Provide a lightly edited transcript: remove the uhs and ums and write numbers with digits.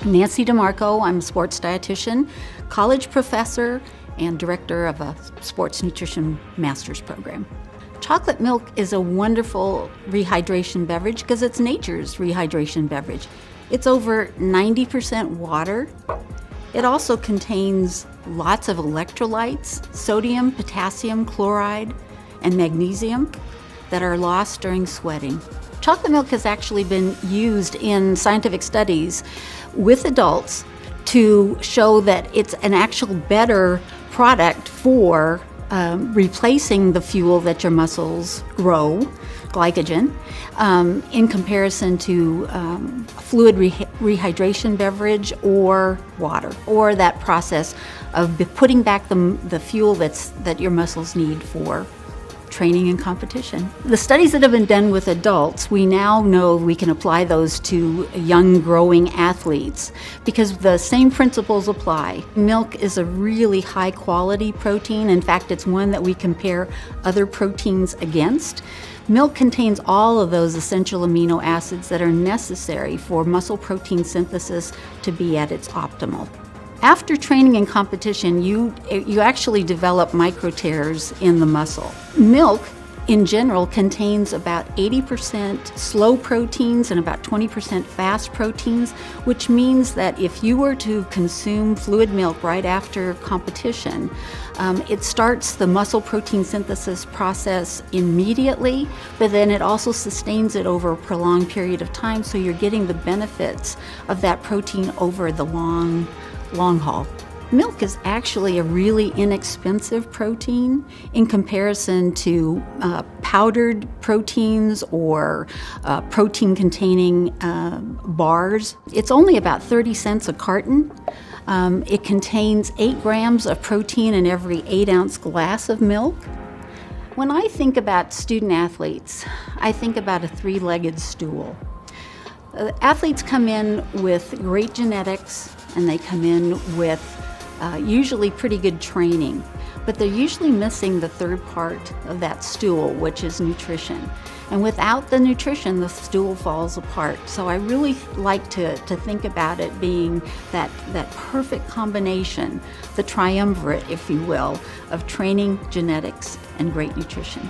Nancy DiMarco. I'm a sports dietitian, college professor, and director of a sports nutrition master's program. Chocolate milk is a wonderful rehydration beverage because it's nature's rehydration beverage. It's over 90% water. It also contains lots of electrolytes, sodium, potassium, chloride, and magnesium that are lost during sweating. Chocolate milk has actually been used in scientific studies with adults to show that it's an actual better product for replacing the fuel that your muscles grow, glycogen, in comparison to fluid rehydration beverage or water, or that process of putting back the fuel that your muscles need for training and competition. The studies that have been done with adults, we now know we can apply those to young growing athletes because the same principles apply. Milk is a really high quality protein. In fact, it's one that we compare other proteins against. Milk contains all of those essential amino acids that are necessary for muscle protein synthesis to be at its optimal. After training and competition, you actually develop micro tears in the muscle. Milk, in general, contains about 80% slow proteins and about 20% fast proteins, which means that if you were to consume fluid milk right after competition, it starts the muscle protein synthesis process immediately, but then it also sustains it over a prolonged period of time, so you're getting the benefits of that protein over the long haul. Milk is actually a really inexpensive protein in comparison to powdered proteins or protein-containing bars. It's only about 30 cents a carton. It contains 8 grams of protein in every 8-ounce glass of milk. When I think about student athletes, I think about a 3-legged stool. Athletes come in with great genetics, and they come in with usually pretty good training, but they're usually missing the third part of that stool, which is nutrition. And without the nutrition, the stool falls apart. So I really like to think about it being that perfect combination, the triumvirate, if you will, of training, genetics, and great nutrition.